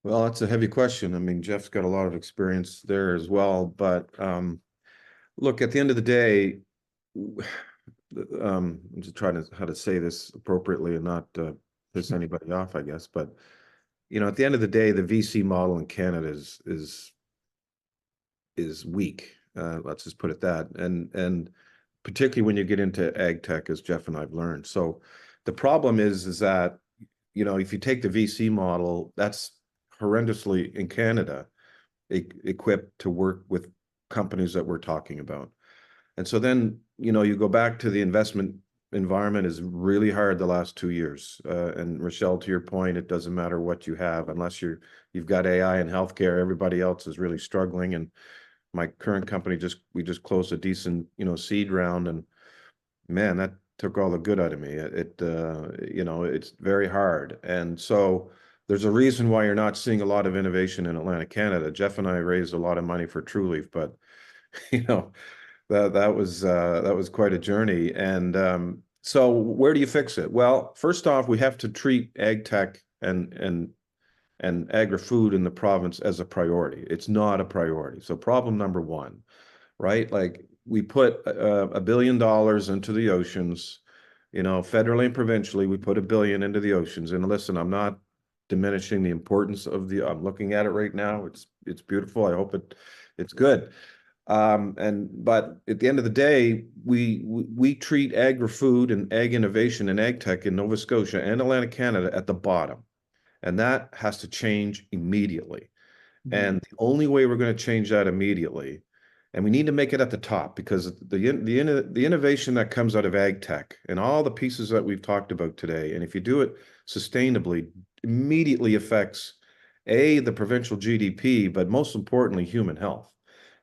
Well, that's a heavy question. I mean, Jeff's got a lot of experience there as well, but look, at the end of the day, I'm just trying to how to say this appropriately and not piss anybody off, I guess. But you know, at the end of the day, the VC model in Canada is weak. Let's just put it that, and particularly when you get into ag tech, as Jeff and I've learned. So the problem is that, you know, if you take the VC model, that's horrendously in Canada equipped to work with companies that we're talking about. And so then, you know, you go back to the investment environment is really hard the last 2 years. And Richelle, to your point, it doesn't matter what you have, unless you've got AI and healthcare, everybody else is really struggling. And my current company we just closed a decent, you know, seed round, and man, that took all the good out of me. You know, it's very hard. And so there's a reason why you're not seeing a lot of innovation in Atlantic Canada. Jeff and I raised a lot of money for TruLeaf, but you know, that was quite a journey. And so where do you fix it? Well, first off, we have to treat ag tech and agri-food in the province as a priority. It's not a priority. So problem number one, right? Like we put $1 billion into the oceans, you know, federally and provincially, we put $1 billion into the oceans. And listen, I'm not diminishing the importance of I'm looking at it right now. It's beautiful. I hope it's good. But at the end of the day, we treat agri-food and ag innovation and ag tech in Nova Scotia and Atlantic Canada at the bottom. And that has to change immediately. Mm-hmm. And the only way we're going to change that immediately, and we need to make it at the top, because the innovation that comes out of ag tech and all the pieces that we've talked about today, and if you do it sustainably, immediately affects the provincial GDP, but most importantly, human health.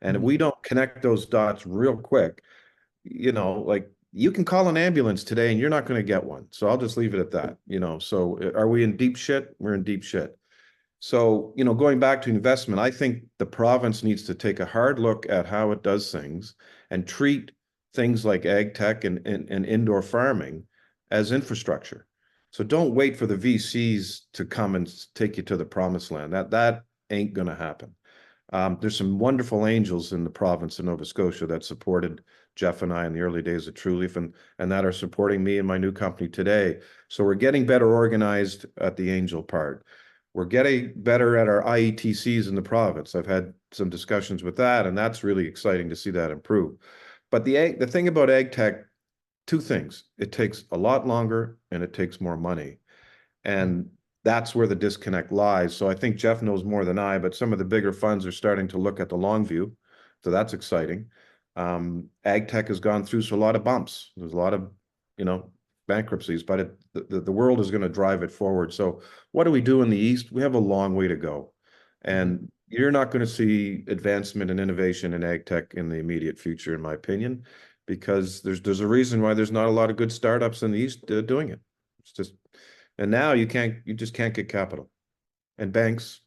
And if we don't connect those dots real quick, like you can call an ambulance today and you're not going to get one. So I'll just leave it at that, So are we in deep shit? We're in deep shit. So, going back to investment, I think the province needs to take a hard look at how it does things and treat things like ag tech and indoor farming as infrastructure. So don't wait for the VCs to come and take you to the promised land. That ain't going to happen. There's some wonderful angels in the province of Nova Scotia that supported Jeff and I in the early days of TruLeaf and that are supporting me and my new company today. So we're getting better organized at the angel part. We're getting better at our IETCs in the province. I've had some discussions with that, and that's really exciting to see that improve. But the thing about ag tech, two things. It takes a lot longer and it takes more money. And that's where the disconnect lies. So I think Jeff knows more than I, but some of the bigger funds are starting to look at the long view. So that's exciting. Ag tech has gone through a lot of bumps. There's a lot of, bankruptcies, but the world is going to drive it forward. So what do we do in the East? We have a long way to go. And you're not going to see advancement and innovation in ag tech in the immediate future, in my opinion, because there's a reason why there's not a lot of good startups in the East doing it. It's just, and now you just can't get capital and banks,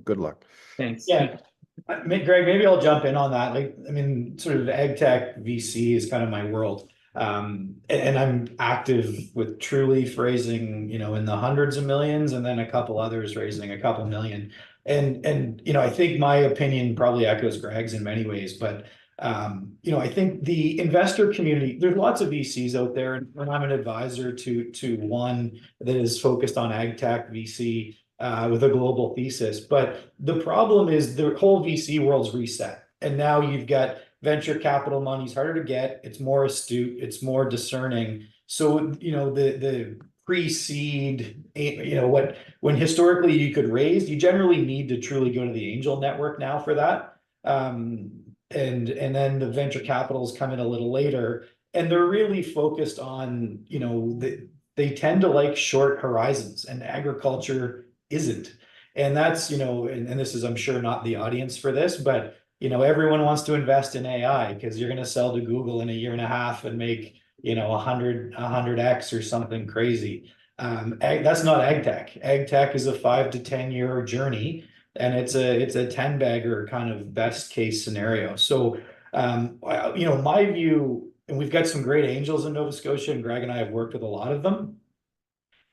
good luck. Thanks. Yeah. Greg, maybe I'll jump in on that. Sort of ag tech VC is kind of my world. And I'm active with TruLeaf raising, in the hundreds of millions, and then a couple others raising a couple million. And I think my opinion probably echoes Gregg's in many ways, but I think the investor community, there's lots of VCs out there, and I'm an advisor to one that is focused on ag tech VC with a global thesis. But the problem is the whole VC world's reset, and now you've got venture capital money's harder to get. It's more astute. It's more discerning. So, the pre-seed, when historically you could raise, you generally need to truly go to the angel network now for that. And then the venture capitals come in a little later, and they're really focused on, they tend to like short horizons, and agriculture isn't. And that's, and this is, I'm sure, not the audience for this, but everyone wants to invest in AI because you're going to sell to Google in a year and a half and make, 100x or something crazy. That's not ag tech. Ag tech is a 5 to 10 year journey, and it's a 10 bagger kind of best case scenario. So, my view, and we've got some great angels in Nova Scotia, and Gregg and I have worked with a lot of them.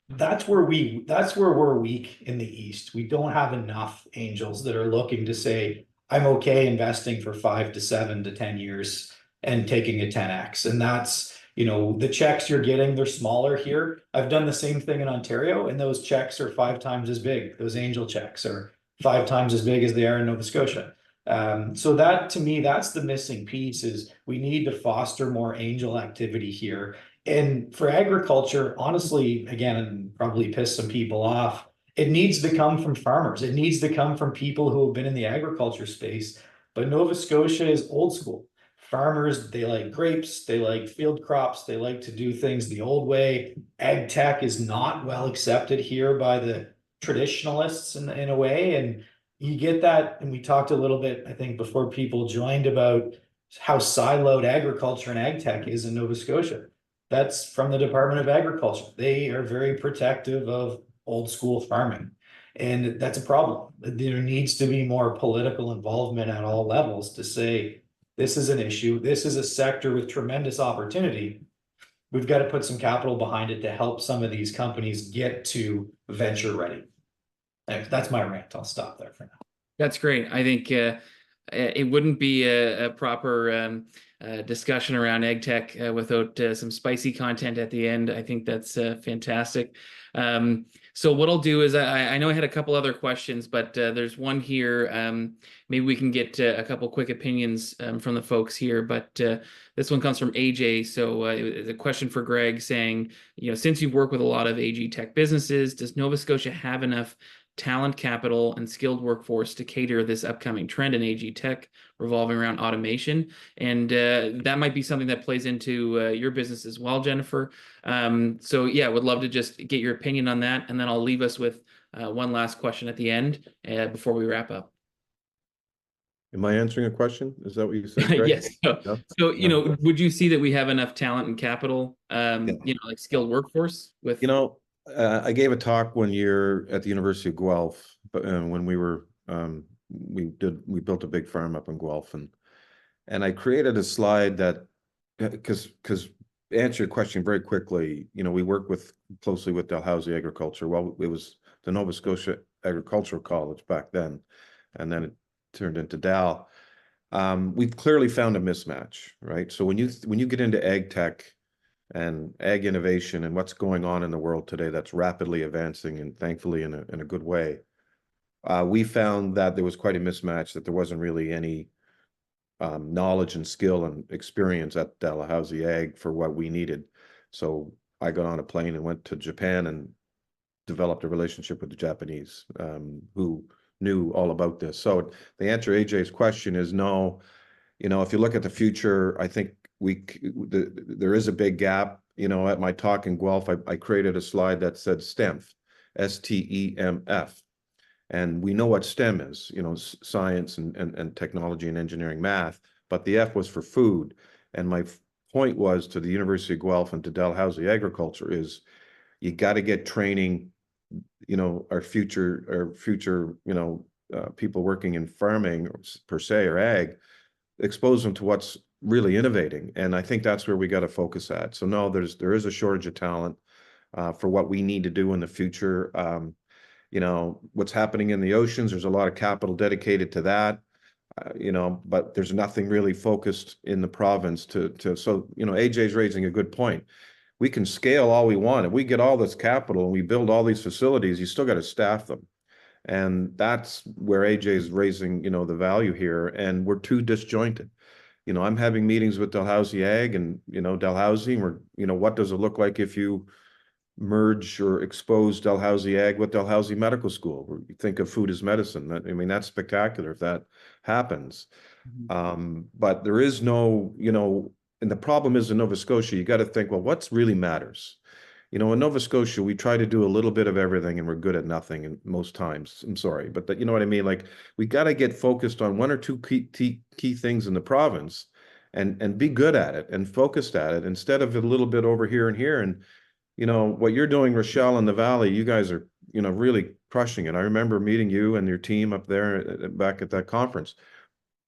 That's where we're weak in the East. We don't have enough angels that are looking to say, I'm okay investing for 5 to 7 to 10 years and taking a 10x. And that's, the checks you're getting, they're smaller here. I've done the same thing in Ontario, and those checks are 5 times as big. Those angel checks are 5 times as big as they are in Nova Scotia. So that, to me, that's the missing piece, is we need to foster more angel activity here. And for agriculture, honestly, again, and probably piss some people off, it needs to come from farmers. It needs to come from people who have been in the agriculture space. But Nova Scotia is old school. Farmers, they like grapes, they like field crops, they like to do things the old way. Ag tech is not well accepted here by the traditionalists in a way. And you get that, and we talked a little bit, I think, before people joined, about how siloed agriculture and ag tech is in Nova Scotia. That's from the Department of Agriculture. They are very protective of old school farming, and that's a problem. There needs to be more political involvement at all levels to say, this is an issue. This is a sector with tremendous opportunity. We've got to put some capital behind it to help some of these companies get to venture ready. That's my rant. I'll stop there for now. That's great. I think it wouldn't be a proper discussion around ag tech without some spicy content at the end. I think that's fantastic. So what I'll do is, I know I had a couple other questions, but there's one here. Maybe we can get a couple quick opinions from the folks here, but this one comes from AJ. So it's a question for Gregg saying, since you've worked with a lot of Agri-Tech businesses, does Nova Scotia have enough talent capital and skilled workforce to cater this upcoming trend in Agri-Tech revolving around automation? And that might be something that plays into your business as well, Jennifer. So yeah, would love to just get your opinion on that, and then I'll leave us with one last question at the end before we wrap up. Am I answering a question? Is that what you said, Greg? Yes. So, you know, would you see that we have enough talent and capital, you know, like skilled workforce with? You know, I gave a talk one year at the University of Guelph, but when we were we built a big farm up in Guelph, and I created a slide that because answer your question very quickly, you know, we work closely with Dalhousie Agriculture. Well, it was the Nova Scotia Agricultural College back then, and then it turned into Dal. We've clearly found a mismatch, right? So when you get into ag tech and ag innovation and what's going on in the world today that's rapidly advancing and thankfully in a good way, we found that there was quite a mismatch, that there wasn't really any knowledge and skill and experience at Dalhousie Ag for what we needed. So I got on a plane and went to Japan and developed a relationship with the Japanese who knew all about this. So the answer to AJ's question is no. You know, if you look at the future, I think there is a big gap. You know, at my talk in Guelph, I created a slide that said STEMF, STEMF. And we know what STEM is, you know, science and technology and engineering, math, but the F was for food. And my point was to the University of Guelph and to Dalhousie Agriculture is you got to get training, you know, our future, you know, people working in farming per se or ag, expose them to what's really innovating. And I think that's where we got to focus at. So no, there is a shortage of talent for what we need to do in the future. You know, what's happening in the oceans, there's a lot of capital dedicated to that, you know, but there's nothing really focused in the province so, you know, AJ's raising a good point. We can scale all we want. If we get all this capital and we build all these facilities, you still got to staff them. And that's where AJ is raising, you know, the value here. And we're too disjointed. You know, I'm having meetings with Dalhousie Ag and, you know, Dalhousie, and we're, you know, what does it look like if you merge or expose Dalhousie Ag with Dalhousie Medical School? You think of food as medicine. I mean, that's spectacular if that happens. But there is no, you know, and the problem is in Nova Scotia, you got to think, well, what's really matters? You know, in Nova Scotia, we try to do a little bit of everything and we're good at nothing and most times. I'm sorry, but you know what I mean? Like we got to get focused on one or two key things in the province and be good at it and focused at it instead of a little bit over here and here. And, you know, what you're doing, Richelle, in the Valley, you guys are, you know, really crushing it. I remember meeting you and your team up there back at that conference.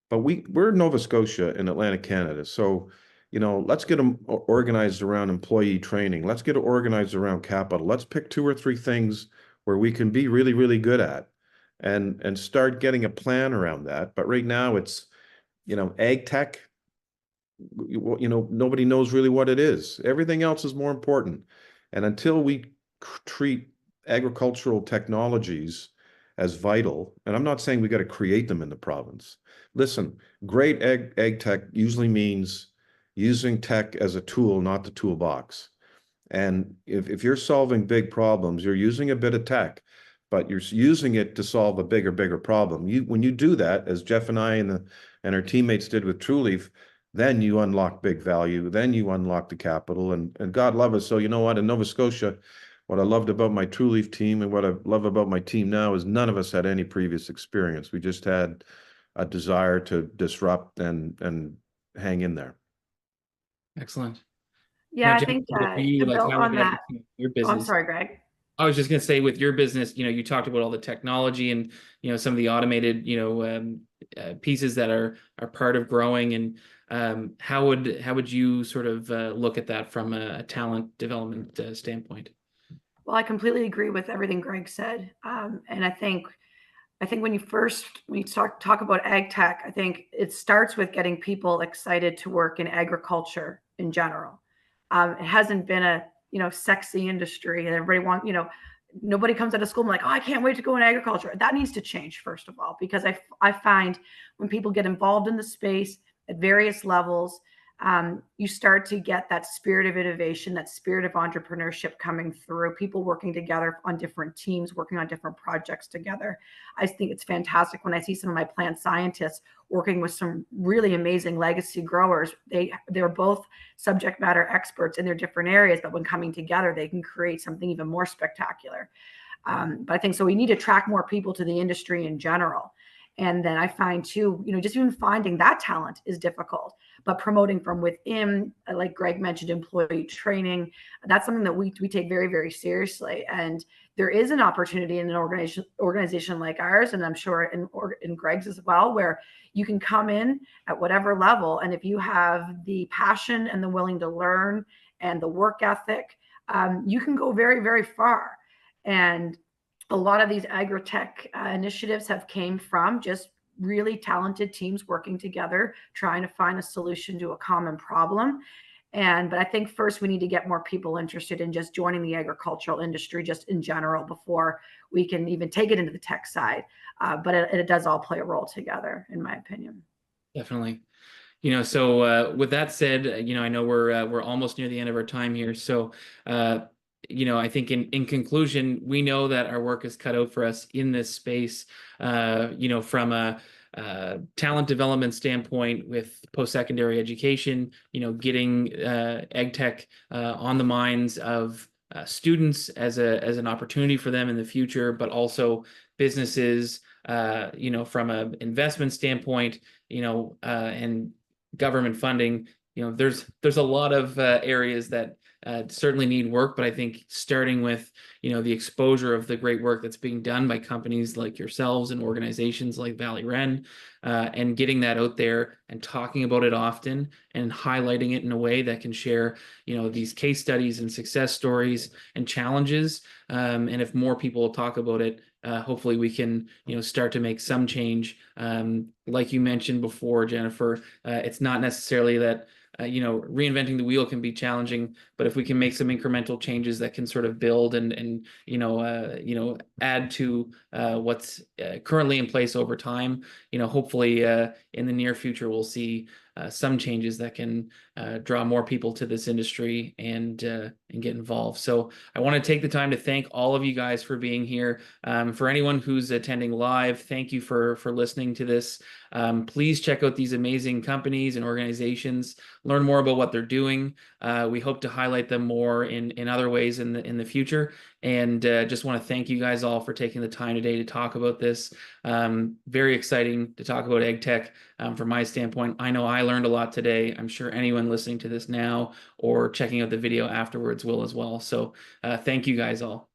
But we're in Nova Scotia in Atlantic Canada. So, you know, let's get them organized around employee training. Let's get it organized around capital. Let's pick 2 or 3 things where we can be really, really good at and start getting a plan around that. But right now it's, you know, ag tech, you know, nobody knows really what it is. Everything else is more important. And until we treat agricultural technologies as vital, and I'm not saying we got to create them in the province. Listen, great ag tech usually means using tech as a tool, not the toolbox. And if you're solving big problems, you're using a bit of tech, but you're using it to solve a bigger problem. When you do that, as Jeff and I and our teammates did with TruLeaf, then you unlock big value, then you unlock the capital, and God love us. So you know what, in Nova Scotia, what I loved about my TruLeaf team and what I love about my team now is none of us had any previous experience. We just had a desire to disrupt and hang in there. Excellent. Yeah, Now, I Jeff, think for you, to like build how on would that. your Oh, I'm business? sorry, Greg. I was just going to say, with your business, you know, you talked about all the technology and, you know, some of the automated, you know, pieces that are part of growing. And how would you sort of look at that from a talent development standpoint? Well, I completely agree with everything Greg said. And I think when you talk about ag tech, I think it starts with getting people excited to work in agriculture in general. It hasn't been a, you know, sexy industry and everybody wants, you know, nobody comes out of school and like, oh, I can't wait to go in agriculture. That needs to change, first of all, because I find when people get involved in the space at various levels, you start to get that spirit of innovation, that spirit of entrepreneurship coming through, people working together on different teams, working on different projects together. I think it's fantastic when I see some of my plant scientists working with some really amazing legacy growers. They're both subject matter experts in their different areas, but when coming together, they can create something even more spectacular. But I think so we need to attract more people to the industry in general. And then I find too, just even finding that talent is difficult, but promoting from within, like Gregg mentioned, employee training, that's something that we take very, very seriously. And there is an opportunity in an organization like ours, and I'm sure in Gregg's as well, where you can come in at whatever level. And if you have the passion and the willing to learn and the work ethic, you can go very, very far. And a lot of these Agri-Tech initiatives have came from just really talented teams working together, trying to find a solution to a common problem. But I think first we need to get more people interested in just joining the agricultural industry just in general before we can even take it into the tech side. But it does all play a role together, in my opinion. Definitely. So with that said, I know we're almost near the end of our time here. So I think in conclusion, we know that our work is cut out for us in this space, from a talent development standpoint with post-secondary education, getting ag tech on the minds of students as an opportunity for them in the future, but also businesses, from an investment standpoint, and government funding. There's a lot of areas that certainly need work, but I think starting with the exposure of the great work that's being done by companies like yourselves and organizations like Valley Wren, and getting that out there and talking about it often and highlighting it in a way that can share these case studies and success stories and challenges, and if more people talk about it, hopefully we can start to make some change. Like you mentioned before, Jennifer, it's not necessarily that reinventing the wheel can be challenging, but if we can make some incremental changes that can sort of build and add to what's currently in place over time, hopefully in the near future we'll see some changes that can draw more people to this industry and get involved. So I want to take the time to thank all of you guys for being here. For anyone who's attending live, thank you for listening to this. Please check out these amazing companies and organizations, learn more about what they're doing. We hope to highlight them more in other ways in the future. And just want to thank you guys all for taking the time today to talk about this. Very exciting to talk about ag tech from my standpoint. I know I learned a lot today. I'm sure anyone listening to this now or checking out the video afterwards will as well. So thank you guys all.